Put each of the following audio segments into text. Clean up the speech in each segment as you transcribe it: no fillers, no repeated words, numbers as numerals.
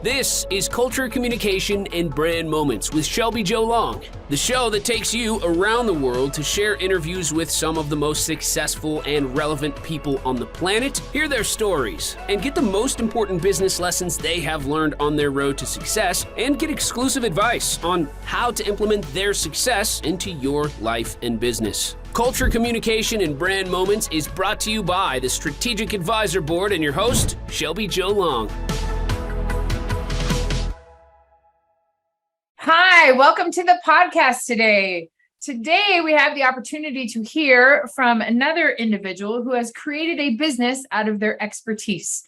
This is Culture, Communication, and Brand Moments with Shelby Jo Long, the show that takes you around the world to share interviews with some of the most successful and relevant people on the planet, hear their stories, and get the most important business lessons they have learned on their road to success, and get exclusive advice on how to implement their success into your life and business. Culture, Communication, and Brand Moments is brought to you by the Strategic Advisor Board and your host, Shelby Jo Long. Hi, welcome to the podcast today. Today, we have the opportunity to hear from another individual who has created a business out of their expertise.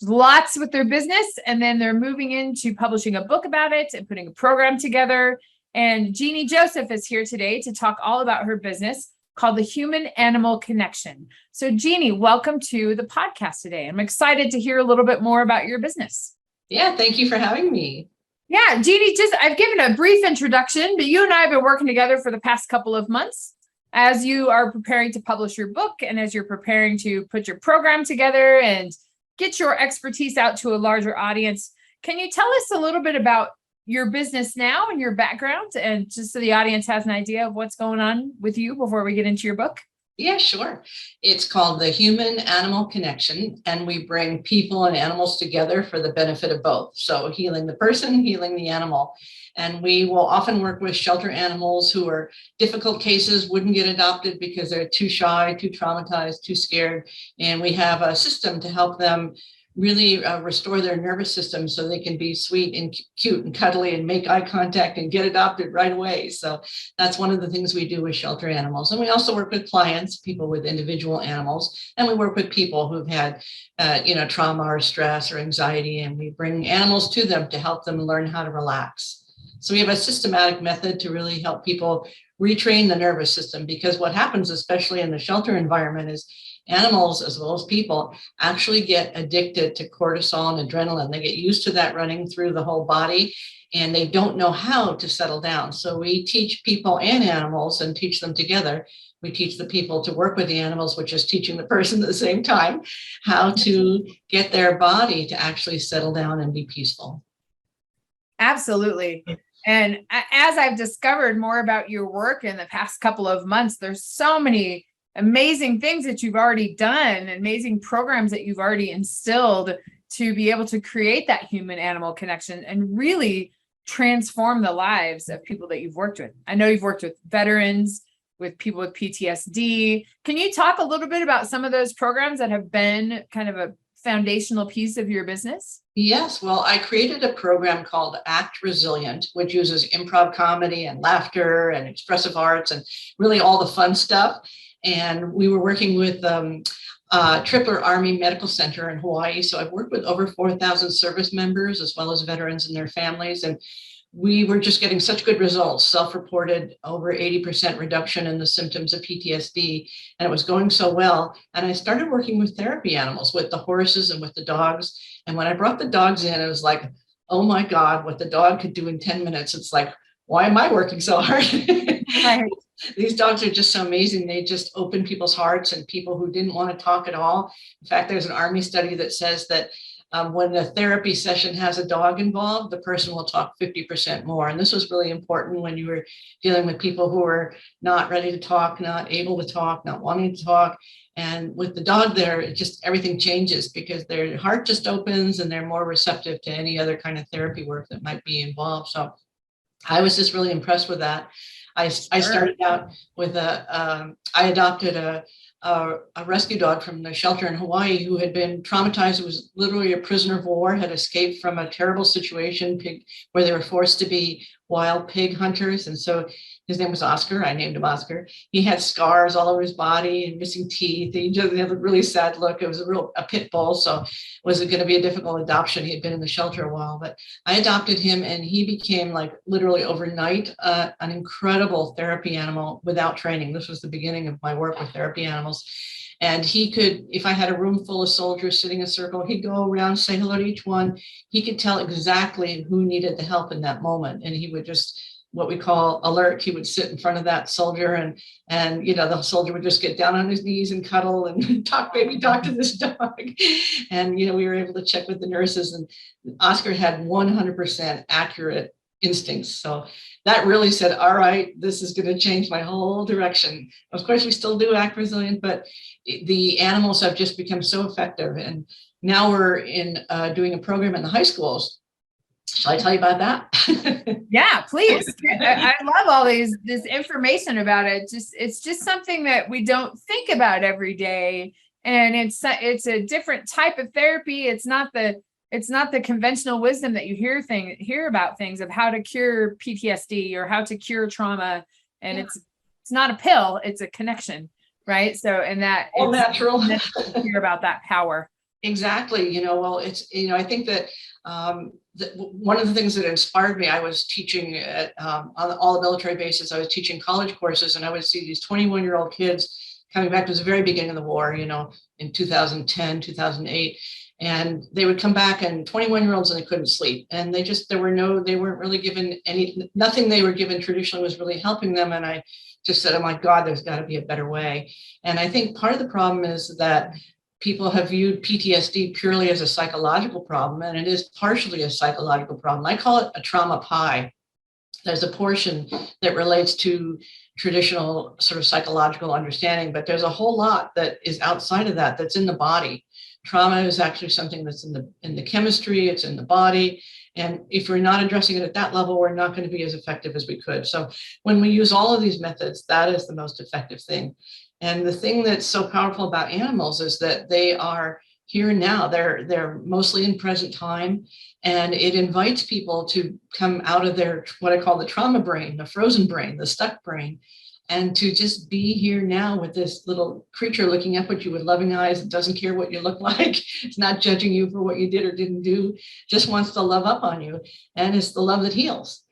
Lots with their business, and then they're moving into publishing a book about it and putting a program together. And Genie Joseph is here today to talk all about her business called the HumanAnimal Connection. So Genie, welcome to the podcast today. I'm excited to hear a little bit more about your business. Yeah, thank you for having me. Yeah, Genie, I've given a brief introduction, but you and I have been working together for the past couple of months as you are preparing to publish your book and as you're preparing to put your program together and get your expertise out to a larger audience. Can you tell us a little bit about your business now and your background, and just so the audience has an idea of what's going on with you before we get into your book? Yeah, sure. It's called the Human-Animal Connection, and we bring people and animals together for the benefit of both. So healing the person, healing the animal. And we will often work with shelter animals who are difficult cases, wouldn't get adopted because they're too shy, too traumatized, too scared. And we have a system to help them really restore their nervous system so they can be sweet and cute and cuddly and make eye contact and get adopted right away. So that's one of the things we do with shelter animals. And we also work with clients, people with individual animals, and we work with people who've had trauma or stress or anxiety, and we bring animals to them to help them learn how to relax. So we have a systematic method to really help people retrain the nervous system, because what happens, especially in the shelter environment, is animals, as well as people, actually get addicted to cortisol and adrenaline. They get used to that running through the whole body, and they don't know how to settle down. So we teach people and animals and teach them together. We teach the people to work with the animals, which is teaching the person at the same time how to get their body to actually settle down and be peaceful. Absolutely. And as I've discovered more about your work in the past couple of months, there's so many amazing things that you've already done, amazing programs that you've already instilled to be able to create that human-animal connection and really transform the lives of people that you've worked with. I know you've worked with veterans, with people with PTSD. Can you talk a little bit about some of those programs that have been kind of a foundational piece of your business? Yes. Well, I created a program called Act Resilient, which uses improv comedy and laughter and expressive arts and really all the fun stuff. And we were working with Tripler Army Medical Center in Hawaii. So I've worked with over 4,000 service members as well as veterans and their families. And we were just getting such good results, self-reported over 80% reduction in the symptoms of PTSD. And it was going so well. And I started working with therapy animals, with the horses and with the dogs. And when I brought the dogs in, it was like, oh my God, what the dog could do in 10 minutes. It's like, why am I working so hard? Right. These dogs are just so amazing. They just open people's hearts, and people who didn't want to talk at all. In fact, there's an Army study that says that when a therapy session has a dog involved, the person will talk 50% more. And this was really important when you were dealing with people who are not ready to talk, not able to talk, not wanting to talk. And with the dog there, it just everything changes because their heart just opens and they're more receptive to any other kind of therapy work that might be involved. So I was just really impressed with that. I started out with I adopted a rescue dog from the shelter in Hawaii who had been traumatized. It was literally a prisoner of war, had escaped from a terrible situation where they were forced to be wild pig hunters. And so his name was Oscar. I named him Oscar. He had scars all over his body and missing teeth. He just had a really sad look. It was a pit bull. So was it going to be a difficult adoption? He had been in the shelter a while, but I adopted him, and he became, like, literally overnight an incredible therapy animal without training. This was the beginning of my work with therapy animals. And he could, if I had a room full of soldiers sitting in a circle, he'd go around, say hello to each one. He could tell exactly who needed the help in that moment. And he would just what we call alert. He would sit in front of that soldier, and the soldier would just get down on his knees and cuddle and talk to this dog. And we were able to check with the nurses, and Oscar had 100% accurate instincts. So that really said, all right, this is going to change my whole direction. Of course, we still do act resilient, but the animals have just become so effective. And now we're in doing a program in the high schools. Shall I tell you about that? Yeah, please. I love all this information about it. It's just something that we don't think about every day. And it's a different type of therapy. It's not the conventional wisdom that you hear about things of how to cure PTSD or how to cure trauma. And it's not a pill, it's a connection, right? So, and that all natural. Hear about that power. Exactly. Well, it's, I think that one of the things that inspired me, I was teaching on all the military bases. I was teaching college courses, and I would see these 21-year-old kids coming back. It was the very beginning of the war, in 2010, 2008. And they would come back, and 21-year-olds, and they couldn't sleep. And they weren't really given nothing they were given traditionally was really helping them. And I just said, oh my God, there's got to be a better way. And I think part of the problem is that people have viewed PTSD purely as a psychological problem, and it is partially a psychological problem. I call it a trauma pie. There's a portion that relates to traditional sort of psychological understanding, but there's a whole lot that is outside of that, that's in the body. Trauma is actually something that's in the chemistry, it's in the body. And if we're not addressing it at that level, we're not going to be as effective as we could. So when we use all of these methods, that is the most effective thing. And the thing that's so powerful about animals is that they are here now. They're mostly in present time, and it invites people to come out of their, what I call the trauma brain, the frozen brain, the stuck brain, and to just be here now with this little creature looking up at you with loving eyes. It doesn't care what you look like. It's not judging you for what you did or didn't do, just wants to love up on you. And it's the love that heals.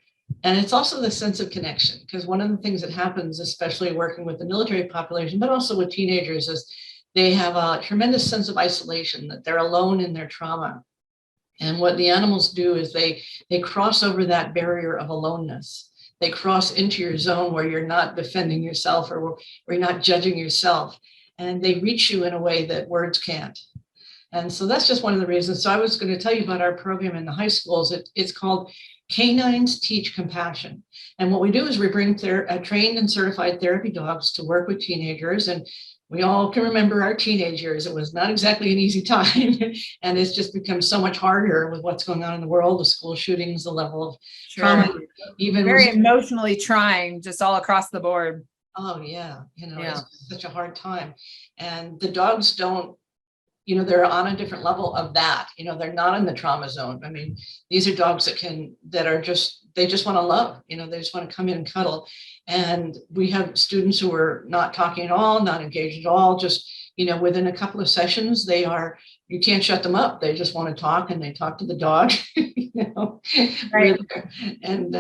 And it's also the sense of connection, because one of the things that happens, especially working with the military population, but also with teenagers, is they have a tremendous sense of isolation, that they're alone in their trauma. And what the animals do is they cross over that barrier of aloneness. They cross into your zone where you're not defending yourself or where you're not judging yourself. And they reach you in a way that words can't. And so that's just one of the reasons. So I was going to tell you about our program in the high schools. It's called Canines Teach Compassion. And what we do is we bring trained and certified therapy dogs to work with teenagers. And we all can remember our teenage years. It was not exactly an easy time. And it's just become so much harder with what's going on in the world, the school shootings, the level of trauma. Even very emotionally trying, just all across the board. Oh, yeah. It's such a hard time. And the dogs don't, they're on a different level of that. They're not in the trauma zone. I mean, these are dogs they just want to love, they just want to come in and cuddle. And we have students who are not talking at all, not engaged at all, just, within a couple of sessions, you can't shut them up. They just want to talk, and they talk to the dog, Right. And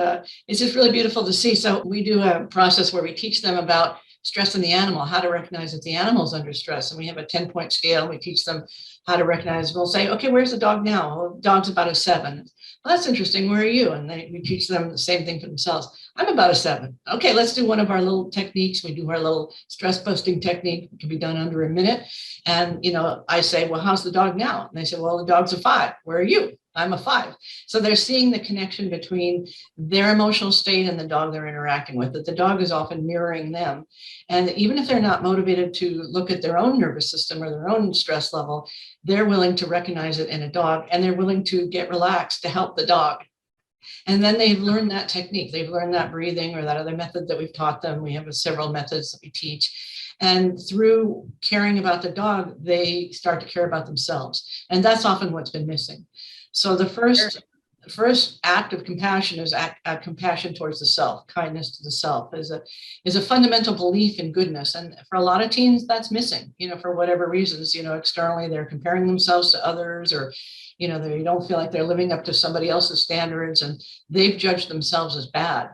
it's just really beautiful to see. So we do a process where we teach them about stress in the animal, how to recognize that the animal's under stress. And we have a 10-point scale. We teach them how to recognize. We'll say, okay, where's the dog now? Well, the dog's about a 7. Well, that's interesting. Where are you? And we teach them the same thing for themselves. I'm about a 7. Okay, let's do one of our little techniques. We do our little stress busting technique. It can be done under a minute. And, I say, well, how's the dog now? And they say, well, the dog's a 5. Where are you? I'm a 5. So they're seeing the connection between their emotional state and the dog they're interacting with, that the dog is often mirroring them. And even if they're not motivated to look at their own nervous system or their own stress level, they're willing to recognize it in a dog, and they're willing to get relaxed to help the dog. And then they've learned that technique. They've learned that breathing or that other method that we've taught them. We have several methods that we teach. And through caring about the dog, they start to care about themselves. And that's often what's been missing. So the first act of compassion is compassion towards the self. Kindness to the self is a fundamental belief in goodness. And for a lot of teens, that's missing, for whatever reasons. Externally, they're comparing themselves to others, or they don't feel like they're living up to somebody else's standards, and they've judged themselves as bad.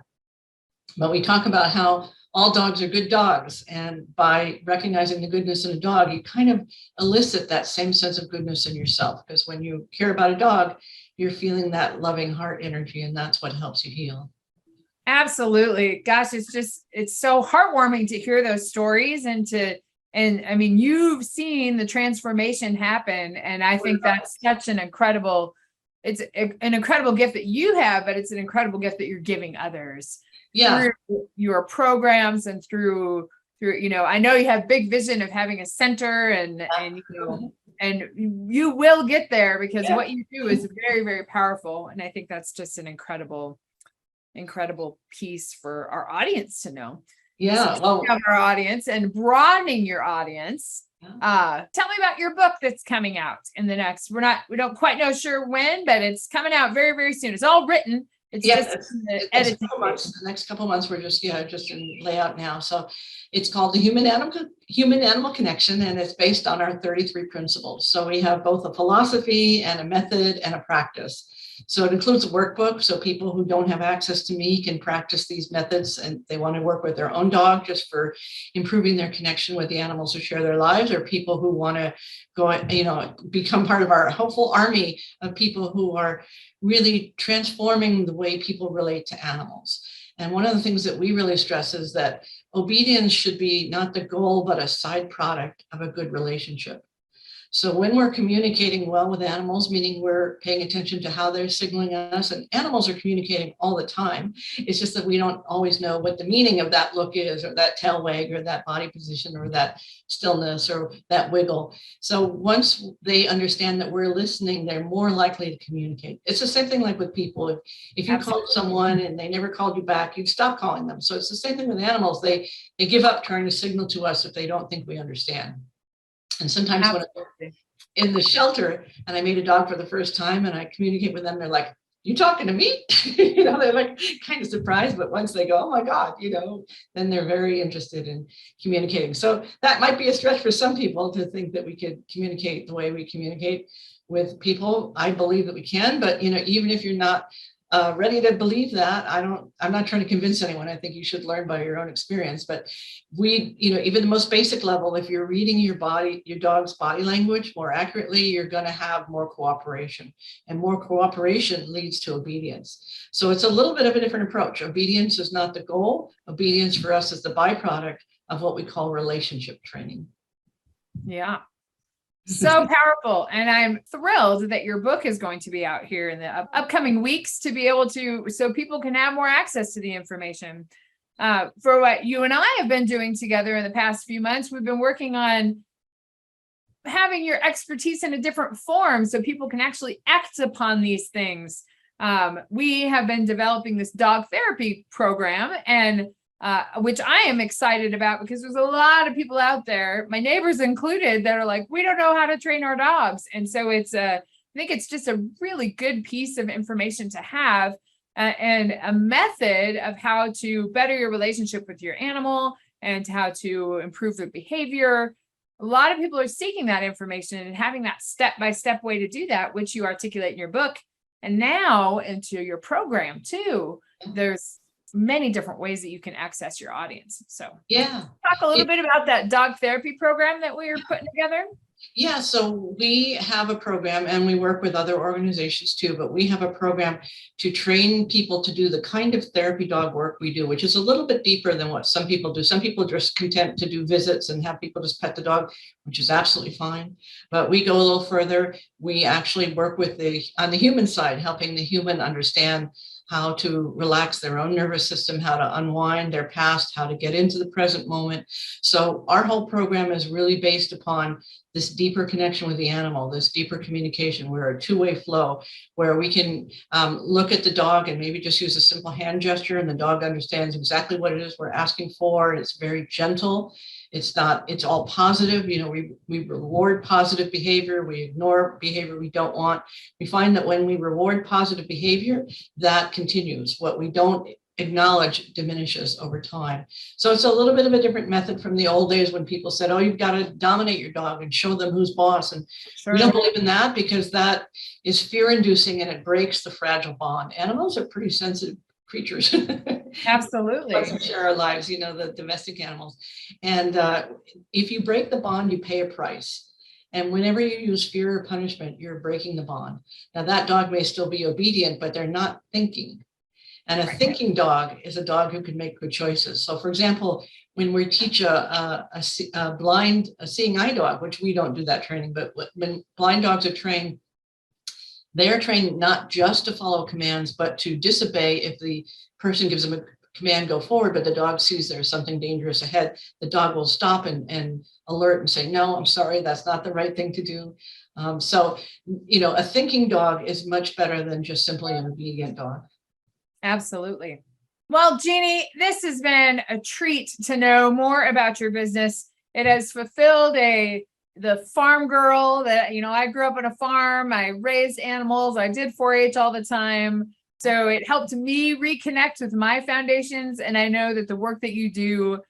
But we talk about how all dogs are good dogs. And by recognizing the goodness in a dog, you kind of elicit that same sense of goodness in yourself. Because when you care about a dog, you're feeling that loving heart energy, and that's what helps you heal. Absolutely. Gosh, it's so heartwarming to hear those stories and I mean, you've seen the transformation happen. And I think that's such an incredible, an incredible gift that you have, but it's an incredible gift that you're giving others Yeah. through your programs and through, I know you have big vision of having a center and you will get there because what you do is very, very powerful. And I think that's just an incredible piece for our audience to know. Yeah. Well, our audience and broadening your audience. Tell me about your book that's coming out in the next, we don't quite know sure when, but it's coming out very, very soon. It's all written. It's just the editing. The next couple of months, we're just in layout now. So it's called the Human-Animal Connection, and it's based on our 33 principles. So we have both a philosophy and a method and a practice. So it includes a workbook, so people who don't have access to me can practice these methods, and they want to work with their own dog just for improving their connection with the animals who share their lives, or people who want to go, become part of our hopeful army of people who are really transforming the way people relate to animals. And one of the things that we really stress is that obedience should be not the goal, but a side product of a good relationship. So when we're communicating well with animals, meaning we're paying attention to how they're signaling us, and animals are communicating all the time. It's just that we don't always know what the meaning of that look is, or that tail wag, or that body position, or that stillness, or that wiggle. So once they understand that we're listening, they're more likely to communicate. It's the same thing like with people. If you called someone and they never called you back, you'd stop calling them. So it's the same thing with animals. They give up trying to signal to us if they don't think we understand. And sometimes when I'm in the shelter and I meet a dog for the first time and I communicate with them, they're like, "You talking to me?" They're like kind of surprised, but once they go, "Oh my God," then they're very interested in communicating. So that might be a stretch for some people to think that we could communicate the way we communicate with people. I believe that we can, but even if you're not ready to believe that, I'm not trying to convince anyone. I think you should learn by your own experience. But even the most basic level, if you're reading your dog's body language more accurately, you're going to have more cooperation, and more cooperation leads to obedience. So it's a little bit of a different approach. Obedience is not the goal. Obedience for us is the byproduct of what we call relationship training. Yeah. So powerful. And I'm thrilled that your book is going to be out here in the upcoming weeks to be able to, so people can have more access to the information. For what you and I have been doing together in the past few months, we've been working on having your expertise in a different form so people can actually act upon these things. We have been developing this dog therapy program, and which I am excited about because there's a lot of people out there, my neighbors included, that are like, we don't know how to train our dogs. And so I think it's just a really good piece of information to have, and a method of how to better your relationship with your animal and how to improve their behavior. A lot of people are seeking that information and having that step-by-step way to do that, which you articulate in your book and now into your program too. There's many different ways that you can access your audience. So talk a little bit about that dog therapy program that we are putting together. Yeah, so we have a program, and we work with other organizations too, but we have a program to train people to do the kind of therapy dog work we do, which is a little bit deeper than what some people do. Some people are just content to do visits and have people just pet the dog, which is absolutely fine. But we go a little further. We actually work with on the human side, helping the human understand how to relax their own nervous system, how to unwind their past, how to get into the present moment. So our whole program is really based upon this deeper connection with the animal, this deeper communication. We're a two-way flow where we can look at the dog and maybe just use a simple hand gesture, and the dog understands exactly what it is we're asking for. It's very gentle. It's all positive. We reward positive behavior. We ignore behavior we don't want. We find that when we reward positive behavior, that continues. What we don't acknowledge diminishes over time. So it's a little bit of a different method from the old days when people said, "Oh, you've got to dominate your dog and show them who's boss." And we don't believe in that, because that is fear-inducing and it breaks the fragile bond. Animals are pretty sensitive creatures. Absolutely. Let's share our lives, the domestic animals. And if you break the bond, you pay a price. And whenever you use fear or punishment, you're breaking the bond. Now, that dog may still be obedient, but they're not thinking. And a thinking dog is a dog who can make good choices. So for example, when we teach a seeing eye dog, which we don't do that training, but when blind dogs are trained, they are trained not just to follow commands, but to disobey if the person gives them a command, go forward, but the dog sees there's something dangerous ahead. The dog will stop and alert and say, no, I'm sorry, that's not the right thing to do. So, a thinking dog is much better than just simply an obedient dog. Absolutely. Well, Genie, this has been a treat to know more about your business. It has fulfilled the farm girl that, I grew up on a farm. I raised animals. I did 4-H all the time. So it helped me reconnect with my foundations. And I know that the work that you do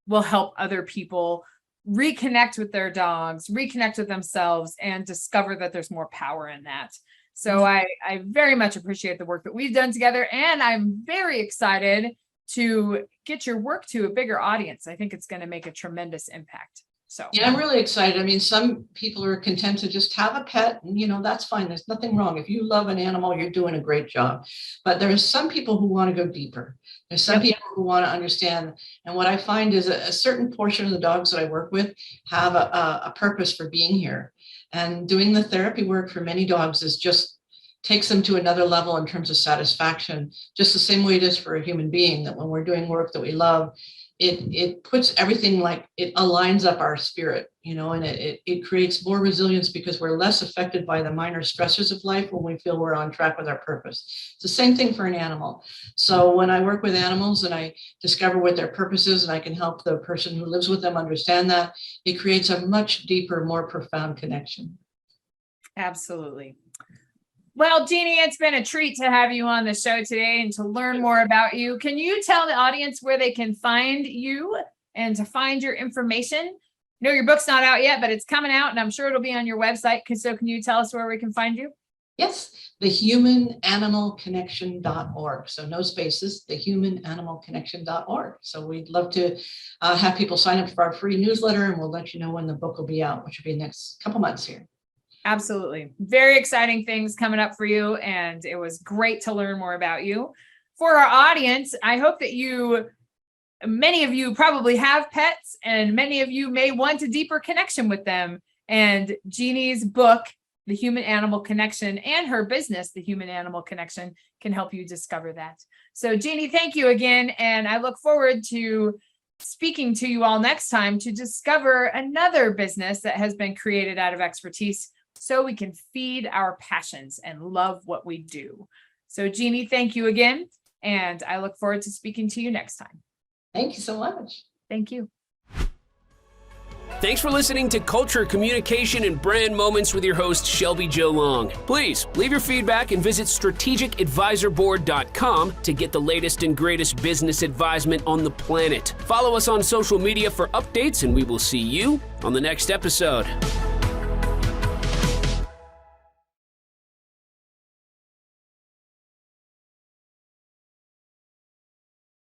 will help other people reconnect with their dogs, reconnect with themselves, and discover that there's more power in that. So I very much appreciate the work that we've done together. And I'm very excited to get your work to a bigger audience. I think it's going to make a tremendous impact. So yeah, I'm really excited. I mean, some people are content to just have a pet and, that's fine. There's nothing wrong. If you love an animal, you're doing a great job. But there's some people who want to go deeper. There's some people who want to understand. And what I find is a certain portion of the dogs that I work with have a purpose for being here. And doing the therapy work for many dogs is just takes them to another level in terms of satisfaction, just the same way it is for a human being, that when we're doing work that we love, it puts everything, like it aligns up our spirit, and it creates more resilience because we're less affected by the minor stressors of life when we feel we're on track with our purpose. It's the same thing for an animal. So when I work with animals and I discover what their purpose is and I can help the person who lives with them understand that, it creates a much deeper, more profound connection. absolutely. Well, Genie, it's been a treat to have you on the show today and to learn more about you. Can you tell the audience where they can find you and to find your information? I know your book's not out yet, but it's coming out and I'm sure it'll be on your website. So can you tell us where we can find you? Yes, the HumanAnimalConnection.org. So no spaces, the HumanAnimalConnection.org. So we'd love to have people sign up for our free newsletter, and we'll let you know when the book will be out, which will be next couple months here. Absolutely. Very exciting things coming up for you. And it was great to learn more about you. For our audience, I hope that many of you probably have pets and many of you may want a deeper connection with them. And Genie's book, The Human-Animal Connection, and her business, The Human-Animal Connection, can help you discover that. So Genie, thank you again. And I look forward to speaking to you all next time to discover another business that has been created out of expertise, so we can feed our passions and love what we do. So Genie, thank you again. And I look forward to speaking to you next time. Thank you so much. Thank you. Thanks for listening to Culture, Communication, and Brand Moments with your host, Shelby Jo Long. Please leave your feedback and visit strategicadvisorboard.com to get the latest and greatest business advisement on the planet. Follow us on social media for updates, and we will see you on the next episode.